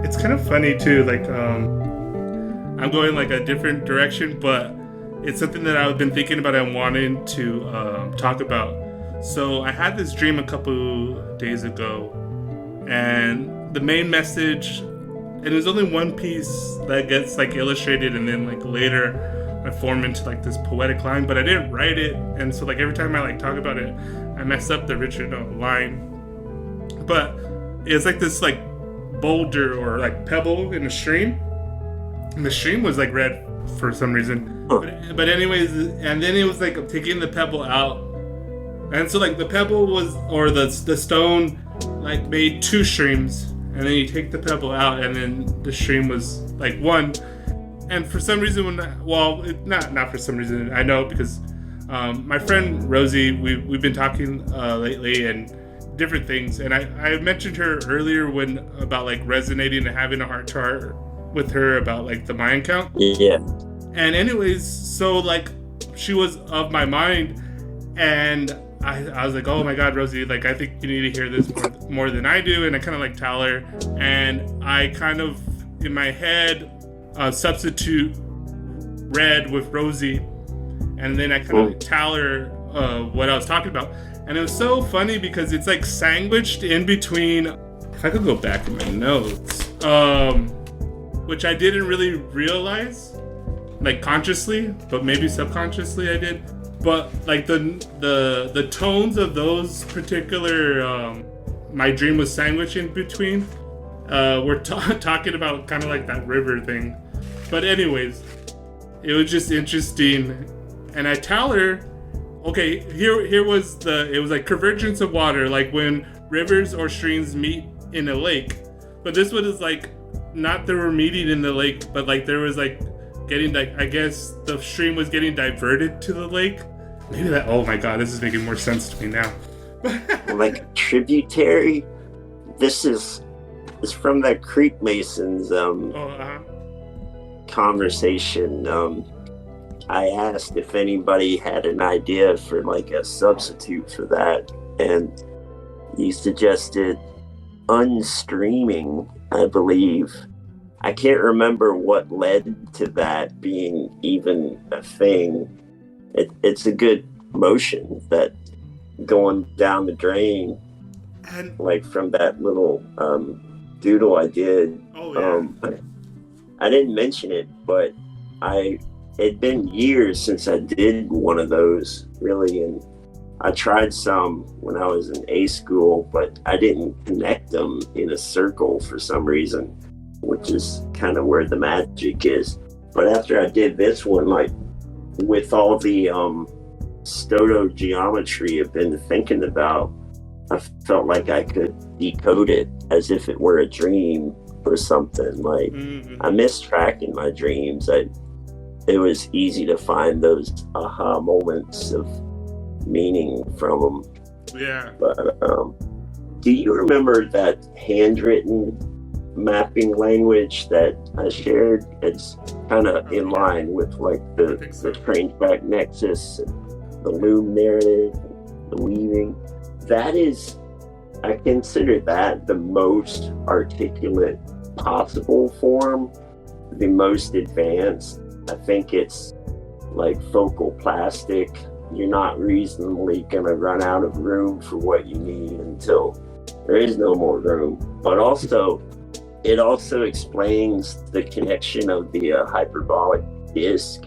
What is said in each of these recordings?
It's kind of funny too. Like, I'm going like a different direction, but it's something that I've been thinking about and wanting to talk about. So I had this dream a couple days ago, and the main message, and there's only one piece that gets like illustrated, and then like later I form into like this poetic line, but I didn't write it, and so like every time I like talk about it, I mess up the original line. But it's like this like boulder or like pebble in a stream, and the stream was like red for some reason. But anyways, and then it was like taking the pebble out, and so like the pebble was, or the stone like made two streams, and then you take the pebble out, and then the stream was like one. And for some reason, not for some reason, I know because my friend Rosie, we've been talking lately and different things, and I mentioned her earlier about like resonating and having a heart to heart with her about like the Mayan count. Yeah. And anyways, so like she was of my mind, and I was like, oh my God, Rosie, like I think you need to hear this more than I do, and I kind of like tell her, and I kind of in my head substitute red with Rosie, and then I kind of tell her what I was talking about, and it was so funny because it's like sandwiched in between. If I could go back in my notes, which I didn't really realize, like consciously, but maybe subconsciously I did. But like the tones of those particular, my dream was sandwiched in between. We're talking about kind of like that river thing. But anyways, it was just interesting. And I tell her, okay, here was it was like convergence of water, like when rivers or streams meet in a lake. But this one is like, not they were meeting in the lake, but like there was like getting like, I guess the stream was getting diverted to the lake. Maybe that, oh my God, this is making more sense to me now. Like tributary. This is from that Creek Masons conversation. I asked if anybody had an idea for like a substitute for that, and you suggested Unstreaming, I believe. I can't remember what led to that being even a thing. It's a good motion, that going down the drain, and like from that little doodle I did. Oh yeah. I didn't mention it, but it'd been years since I did one of those, really, and I tried some when I was in A school, but I didn't connect them in a circle for some reason, which is kind of where the magic is. But after I did this one, like with all the stoto geometry I've been thinking about, I felt like I could decode it as if it were a dream or something. Like I miss tracking my dreams. It was easy to find those aha moments of meaning from them. Yeah. But do you remember that handwritten mapping language that I shared? It's kind of in line with like the train track nexus, and the loom narrative, the weaving. That is, I consider that the most articulate possible form, the most advanced. I think it's like focal plastic. You're not reasonably gonna run out of room for what you need until there is no more room. But also, it also explains the connection of the hyperbolic disc,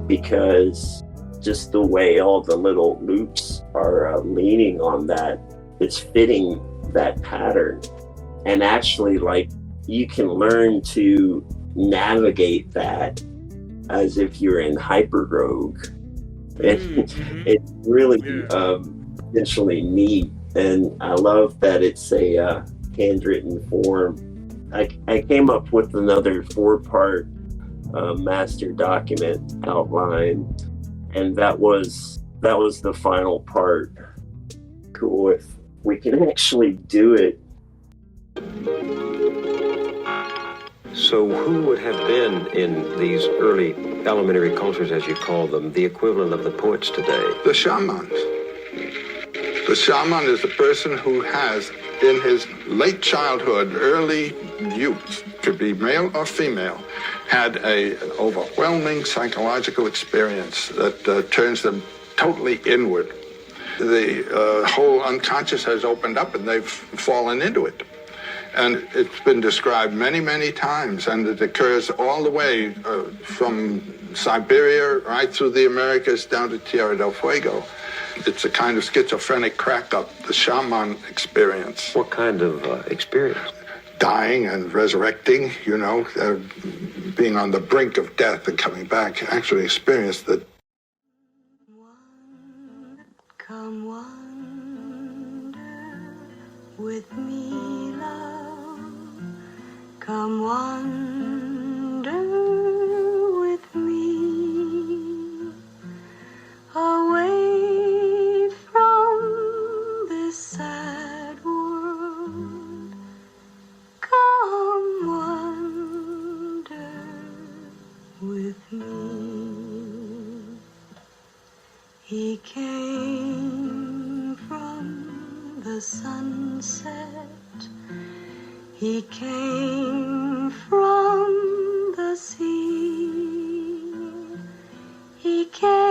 because just the way all the little loops are leaning on that, it's fitting that pattern. And actually, like, you can learn to navigate that as if you're in Hyperrogue. It's really potentially neat, and I love that it's a handwritten form. I came up with another 4-part master document outline, and that was the final part. Cool if we can actually do it. So who would have been in these early elementary cultures, as you call them, the equivalent of the poets today? The shamans. The shaman is the person who has in his late childhood, early youth, could be male or female, had an overwhelming psychological experience that turns them totally inward. The whole unconscious has opened up and they've fallen into it. And it's been described many, many times, and it occurs all the way from Siberia right through the Americas down to Tierra del Fuego. It's a kind of schizophrenic crack-up, the shaman experience. What kind of experience? Dying and resurrecting, being on the brink of death and coming back, actually experienced that. Come wander with me, love. Come wander with me away from this sad world. Come wander with me. He came from the sunset. He came from the sea. He came